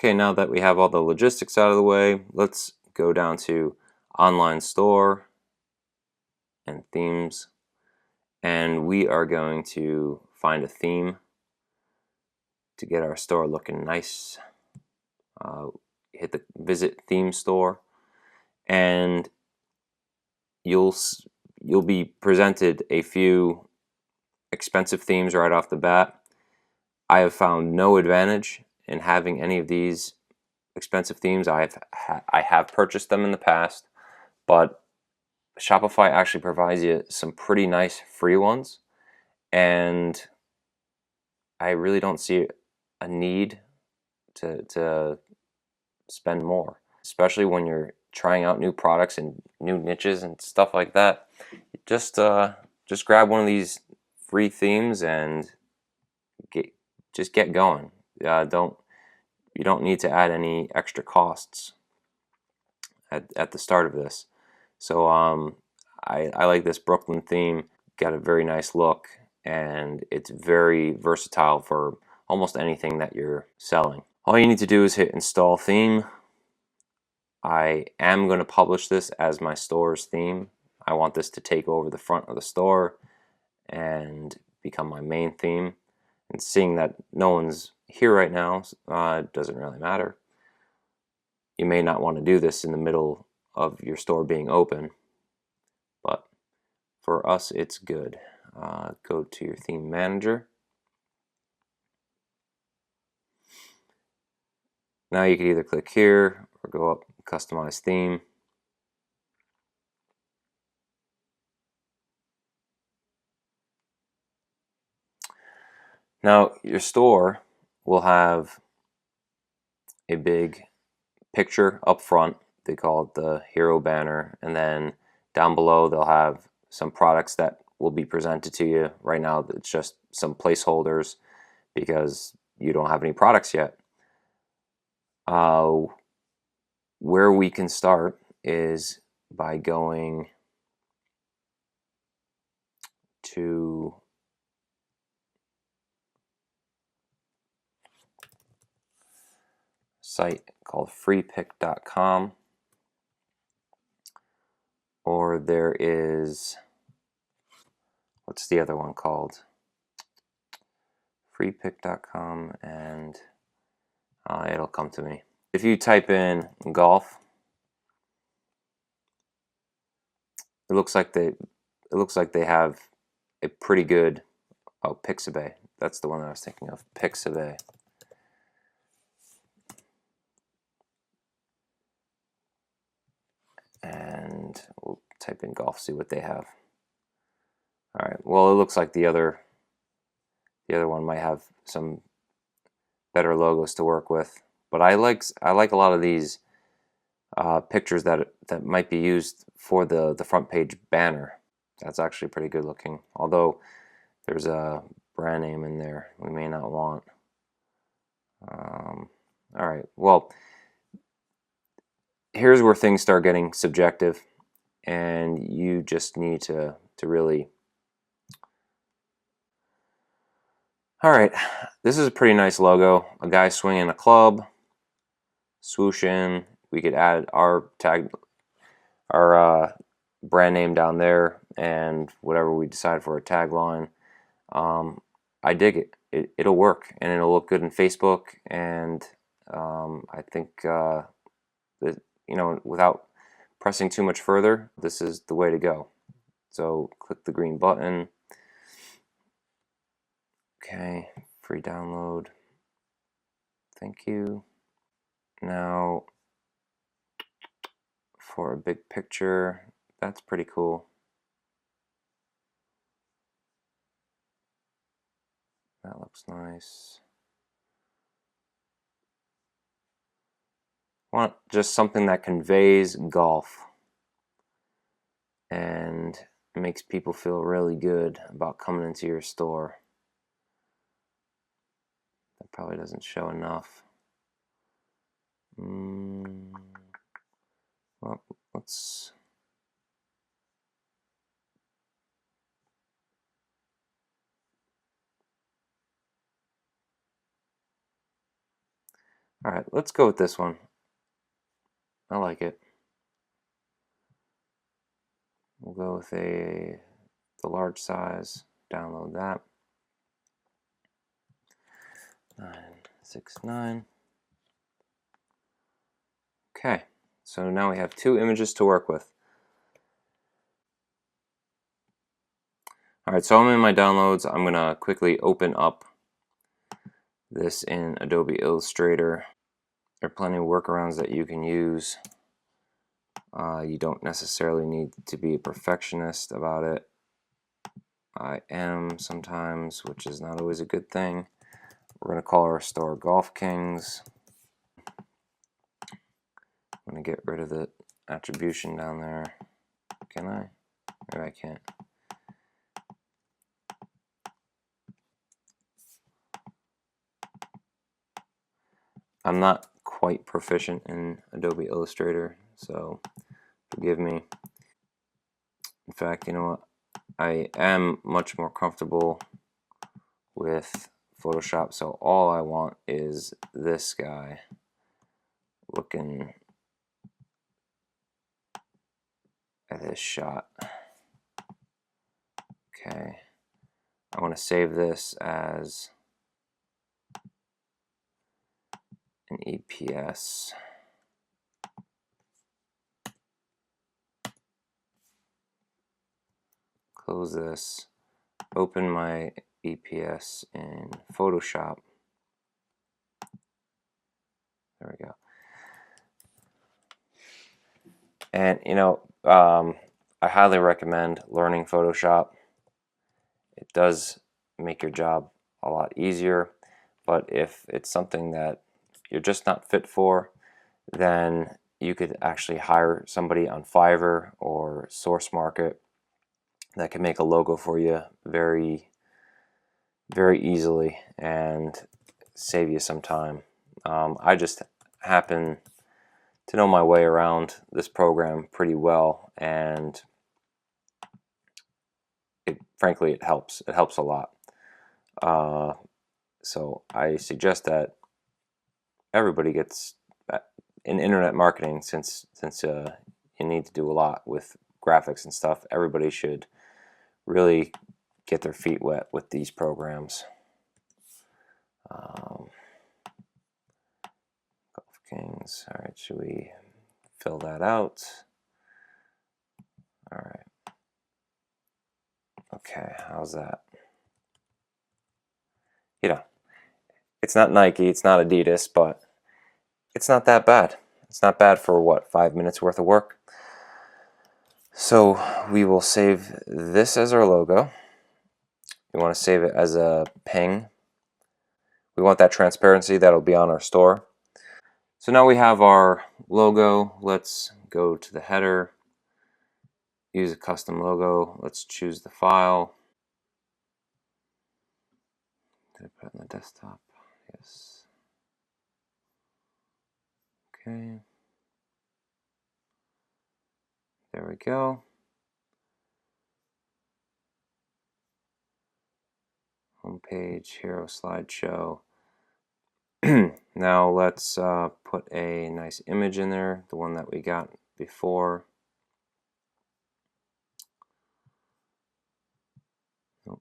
Okay, now that we have all the logistics out of the way, let's go down to online store and themes, and we are going to find a theme to get our store looking nice. Hit the visit theme store, and you'll be presented a few expensive themes right off the bat. I have found no advantage in having any of these expensive themes. I have purchased them in the past, but Shopify actually provides you some pretty nice free ones, and I really don't see a need to spend more, especially when you're trying out new products and new niches and stuff like that. Just grab one of these free themes and get going. You don't need to add any extra costs at the start of this. So I like this Brooklyn theme. Got a very nice look, and it's very versatile for almost anything that you're selling. All you need to do is hit install theme. I am going to publish this as my store's theme. I want this to take over the front of the store and become my main theme. And seeing that no one's here right now, doesn't really matter. You may not want to do this in the middle of your store being open, but for us it's good. Go to your theme manager. Now you can either click here or go up customize theme. Now your store will have a big picture up front. They call it the hero banner, and then down below they'll have some products that will be presented to you. Right now it's just some placeholders because you don't have any products yet. Where we can start is by going to a site called freepick.com, or there is, what's the other one called? Freepick.com, and it'll come to me. If you type in golf, it looks like they have a pretty good, Pixabay. That's the one that I was thinking of, Pixabay. And we'll type in golf, see what they have. All right. Well, it looks like the other one might have some better logos to work with, but I like a lot of these pictures that might be used for the front page banner. That's actually pretty good looking, although there's a brand name in there we may not want. All right, well, here's where things start getting subjective, and you just need to really. All right, this is a pretty nice logo. A guy swinging a club, swooshing. We could add our brand name down there, and whatever we decide for a tagline. I dig it. It'll work, and it'll look good in Facebook. And I think that, without pressing too much further, this is the way to go. So click the green button. Okay, free download. Thank you. Now, for a big picture, that's pretty cool. That looks nice. Want just something that conveys golf and makes people feel really good about coming into your store. That probably doesn't show enough. Well, let's. All right, let's go with this one. I like it. We'll go with the large size. Download that. 969. Okay, so now we have 2 images to work with. All right, so I'm in my downloads. I'm gonna quickly open up this in Adobe Illustrator. There are plenty of workarounds that you can use. You don't necessarily need to be a perfectionist about it. I am sometimes, which is not always a good thing. We're going to call our store Golf Kings. I'm going to get rid of the attribution down there. Can I? Maybe I can't. I'm not quite proficient in Adobe Illustrator, so forgive me. In fact, you know what? I am much more comfortable with Photoshop, so all I want is this guy looking at his shot. Okay, I want to save this as an EPS. Close this, open my EPS in Photoshop. There we go. And you know, I highly recommend learning Photoshop. It does make your job a lot easier, but if it's something that you're just not fit for, then you could actually hire somebody on Fiverr or Source Market that can make a logo for you very, very easily and save you some time. I just happen to know my way around this program pretty well, and frankly, it helps. It helps a lot. So I suggest that everybody gets in internet marketing, since you need to do a lot with graphics and stuff. Everybody should really get their feet wet with these programs. Golf Kings. All right, should we fill that out? All right. Okay, how's that? You know, it's not Nike, it's not Adidas, but it's not that bad. It's not bad for what, 5 minutes worth of work. So we will save this as our logo. We want to save it as a ping. We want that transparency that'll be on our store. So now we have our logo. Let's go to the header, use a custom logo. Let's choose the file. Did I put it on the desktop? Yes. Okay. There we go. Homepage, hero slideshow. Now let's put a nice image in there, the one that we got before. Oh.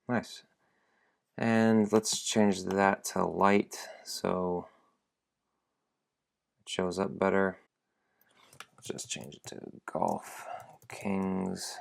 Nice. And let's change that to light so it shows up better. Just change it to Golf Kings.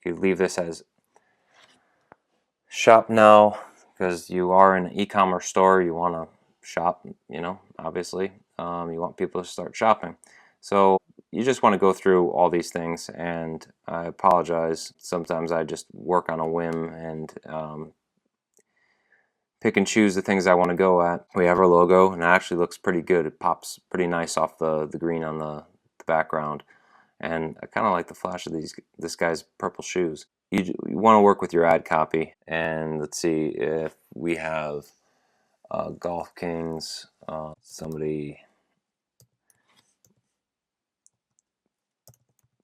You leave this as shop now because you are an e-commerce store. You want to shop, you know, obviously. You want people to start shopping. So you just want to go through all these things, and I apologize. Sometimes I just work on a whim and pick and choose the things I want to go at. We have our logo, and it actually looks pretty good. It pops pretty nice off the green on the background. And I kind of like the flash of this guy's purple shoes. you want to work with your ad copy. And let's see if we have Golf Kings. Somebody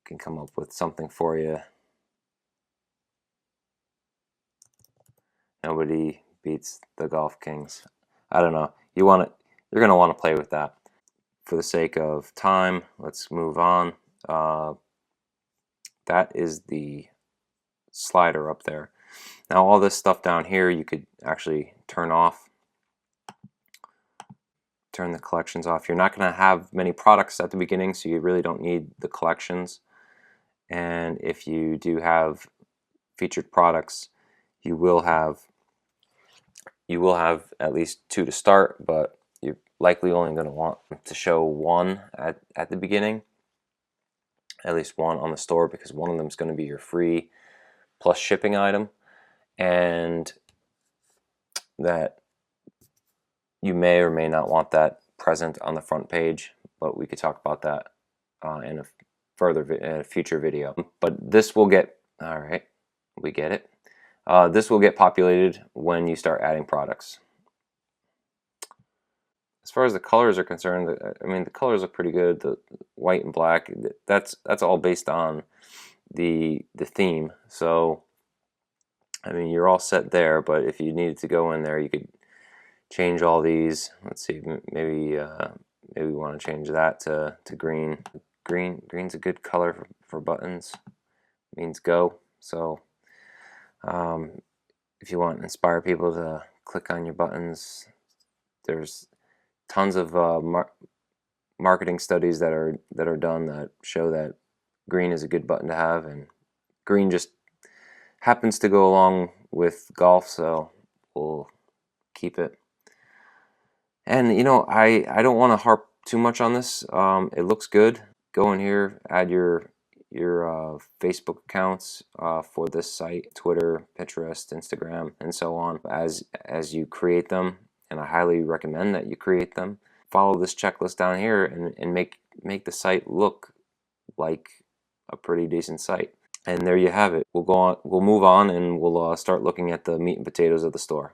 can come up with something for you. Nobody beats the Golf Kings. I don't know. You're gonna want to play with that. For the sake of time, let's move on. That is the slider up there. Now all this stuff down here you could actually turn off. Turn the collections off. You're not going to have many products at the beginning, so you really don't need the collections. And if you do have featured products, you will have at least 2 to start, but you're likely only going to want to show 1 at the beginning, at least 1 on the store, because one of them is going to be your free plus shipping item, and that you may or may not want that present on the front page, but we could talk about that in a future video. But this will get, all right, we get it. This will get populated when you start adding products. As far as the colors are concerned, I mean, the colors look pretty good. The white and black, that's all based on the theme. So, I mean, you're all set there, but if you needed to go in there, you could change all these. Let's see, maybe we want to change that to green. Green's a good color for buttons. It means go. So if you want to inspire people to click on your buttons, there's tons of marketing studies that are done that show that green is a good button to have, and green just happens to go along with golf, so we'll keep it. And you know, I don't want to harp too much on this. It looks good. Go in here, add your Facebook accounts for this site, Twitter, Pinterest, Instagram, and so on as you create them. And I highly recommend that you create them. Follow this checklist down here and make the site look like a pretty decent site. And there you have it. We'll move on, and we'll start looking at the meat and potatoes of the store.